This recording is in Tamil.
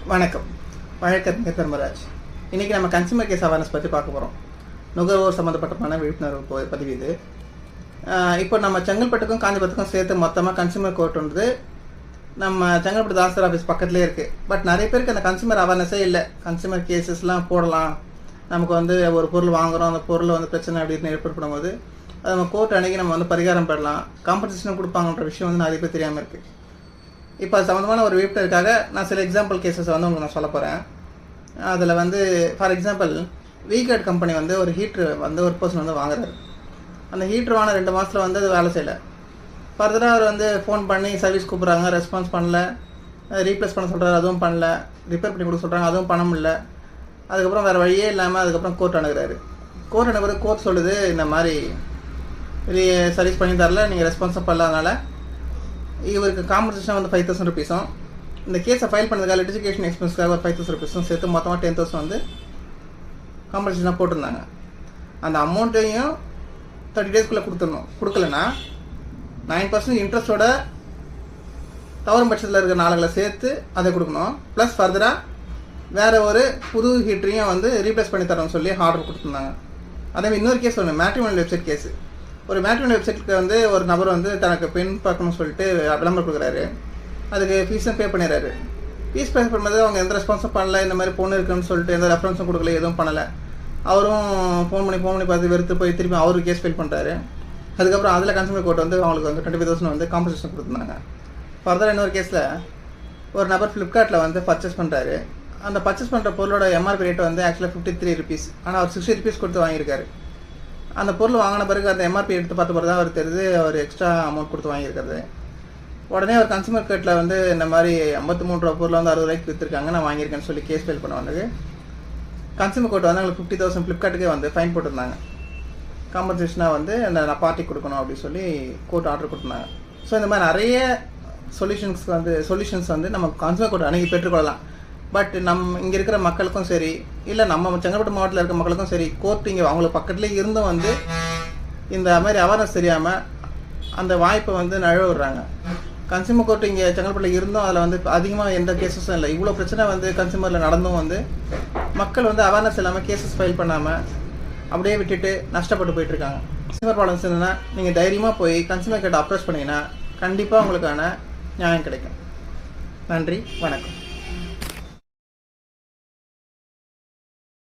வணக்கம். வழக்கறிஞர் தர்மராஜ். இன்றைக்கி நம்ம கன்சியூமர் கேஸ் அவேர்னஸ் பற்றி பார்க்க போகிறோம். நுகர்வோர் சம்மந்தப்பட்ட விழிப்புணர்வு பதிவு இது. இப்போ நம்ம செங்கல்பட்டுக்கும் காஞ்சிபுரத்துக்கும் சேர்த்து மொத்தமாக கன்சியூமர் கோர்ட் வந்து நம்ம செங்கல்பட்டு தாசர் ஆஃபீஸ் பக்கத்துலேயே இருக்குது. பட் நிறைய பேருக்கு அந்த கன்சியூமர் அவேர்னஸே இல்லை. கன்சியூமர் கேசஸ்லாம் போடலாம், நமக்கு வந்து ஒரு பொருள் வாங்குகிறோம், அந்த பொருள் வந்து பிரச்சனை அப்படின்னு ஏற்படும்போது அது நம்ம கோர்ட் அன்றைக்கி நம்ம வந்து பரிகாரம் பெறலாம், காம்பன்சேஷன் கொடுப்பாங்கன்ற விஷயம் வந்து நிறைய பேர் தெரியாமல் இருக்குது. இப்போ அது சம்மந்தமான ஒரு விழிப்புணர்வுக்காக நான் சில எக்ஸாம்பிள் கேசஸ் வந்து உங்களுக்கு நான் சொல்ல போகிறேன். அதில் வந்து ஃபார் எக்ஸாம்பிள் வீகார்ட் கம்பெனி வந்து ஒரு ஹீட்ரு வந்து ஒரு பர்சன் வந்து வாங்குறாரு. அந்த ஹீட்ரு வாங்கின 2 மாதத்தில் வந்து அது வேலை செய்யலை. ஃபர்தராக அவர் வந்து ஃபோன் பண்ணி சர்வீஸ் கூப்பிட்றாங்க, ரெஸ்பான்ஸ் பண்ணல, ரீப்ளேஸ் பண்ண சொல்கிறாரு, அதுவும் பண்ணல, ரிப்பேர் பண்ணி கொடுக்க சொல்கிறாங்க, அதுவும் பண்ண முடியல. அதுக்கப்புறம் வேறு வழியே இல்லாமல் அதுக்கப்புறம் கோர்ட் அணுகிறாரு. கோர்ட் அணுகிறது கோர்ட் சொல்லுது, இந்த மாதிரி சர்வீஸ் பண்ணி தரல, நீங்கள் ரெஸ்பான்ஸாக பண்ணலாதனால இவருக்கு காம்பன்சேஷன் வந்து 5,000 rupees-ம், இந்த கேஸை ஃபைல் பண்ணதுக்காக லிட்டிகேஷன் எக்ஸ்பென்ஸ்க்காக ஒரு 5,000 rupees-ம் சேர்த்து மொத்தமாக 10,000 வந்து காம்பன்சேஷனாக போட்டிருந்தாங்க. அந்த அமௌண்ட்டையும் 30 days-க்குள்ளே கொடுத்துடணும். கொடுக்கலன்னா 9% இன்ட்ரெஸ்ட்டோட தவறும் பட்சத்தில் இருக்கிற நாளுகளை சேர்த்து அதை கொடுக்கணும். ப்ளஸ் ஃபர்தராக வேறு ஒரு புது ஹீட்டரையும் வந்து ரீப்ளேஸ் பண்ணி தரோன்னு சொல்லி ஆர்டர் கொடுத்துருந்தாங்க. அதேமாதிரி இன்னொரு கேஸ் ஒன்று, மேட்ரிமோனியல் வெப்சைட் கேஸு. ஒரு மேட்ரிமோனியல் வெப்சைட்டுக்கு வந்து ஒரு நபர் வந்து தனக்கு பெண் பார்க்கணும்னு சொல்லிட்டு விளம்பரம் கொடுக்குறாரு. அதுக்கு ஃபீஸும் பே பண்ணிடுறாரு. ஃபீஸ் பே பண்ணும்போது அவங்க எந்த ரெஸ்பான்ஸும் பண்ணல, இந்த மாதிரி பொண்ணு இருக்குன்னு சொல்லிட்டு எந்த ரெஃபரன்ஸும் கொடுக்கல, எதுவும் பண்ணலை. அவரும் ஃபோன் பண்ணி பார்த்து வெறுத்து போய் திருப்பி அவருக்கு கேஸ் ஃபைல் பண்ணுறாரு. அதுக்கப்புறம் அதில் கன்சியூமர் கோர்ட் வந்து அவங்களுக்கு வந்து 25,000 வந்து காம்பன்சேஷன் கொடுத்துருந்தாங்க. ஃபர்தர் இன்னொரு கேஸில் ஒரு நபர் ஃப்ளிப்கார்ட்டில் வந்து பர்ச்சேஸ் பண்ணுறாரு. அந்த பர்ச்சேஸ் பண்ணுற பொருளோட எம்ஆர்பி ரேட் வந்து ஆக்சுவலாக 53 rupees, ஆனால் அவர் 60 rupees கொடுத்து வாங்கியிருக்காரு. அந்த பொருள் வாங்கின பிறகு அந்த எம்ஆர்பி எடுத்து பார்த்த பிறகு தான் அவர் தெரியுது அவர் எக்ஸ்ட்ரா அமௌண்ட் கொடுத்து வாங்கியிருக்கிறது. உடனே அவர் கன்சியூமர் கோர்ட்டில் வந்து இந்த மாதிரி 53 ரூபா பொருள் வந்து 60 ரூபாய்க்கு விற்றுருக்காங்க, நான் வாங்கியிருக்கேன்னு சொல்லி கேஸ் ஃபைல் பண்ண வந்தது. கன்சியூமர் கோர்ட் வந்து அவங்களுக்கு 50,000 ஃப்ளிப்கார்ட்டுக்கே வந்து ஃபைன் போட்டிருந்தாங்க. காம்பன்சேஷனாக வந்து அந்த நான் பார்ட்டி கொடுக்கணும் அப்படின்னு சொல்லி கோர்ட் ஆர்டர் கொடுத்துருந்தாங்க. ஸோ இந்த மாதிரி நிறைய சொல்யூஷன்ஸ் வந்து நம்ம கன்சியூமர் கோர்ட் அன்றைக்கி பெற்றுக்கொள்ளலாம். பட் இங்கே இருக்கிற மக்களுக்கும் சரி, இல்லை நம்ம செங்கல்பட்டு மாவட்டத்தில் இருக்கிற மக்களுக்கும் சரி, கோர்ட் இங்கே அவங்களுக்கு பக்கத்துலேயே இருந்தும் வந்து இந்த மாதிரி அவேர்னஸ் தெரியாமல் அந்த வாய்ப்பை வந்து நழுவ விடுறாங்க. கன்சியூமர் கோர்ட் இங்கே செங்கல்பட்டில் இருந்தும் அதில் வந்து அதிகமாக எந்த கேஸஸும் இல்லை. இவ்வளோ பிரச்சனை வந்து கன்சியூமரில் நடந்தும் வந்து மக்கள் வந்து அவேர்னஸ் இல்லாமல் கேஸஸ் ஃபைல் பண்ணாமல் அப்படியே விட்டுட்டு நஷ்டப்பட்டு போயிட்டுருக்காங்க. கன்சியூமர் ப்ராப்ளம்ஸ் இருந்ததுன்னா நீங்கள் தைரியமாக போய் கன்சியூமர் கோர்ட்டை அப்ரோச் பண்ணிங்கன்னா கண்டிப்பாக உங்களுக்கான நியாயம் கிடைக்கும். நன்றி, வணக்கம்.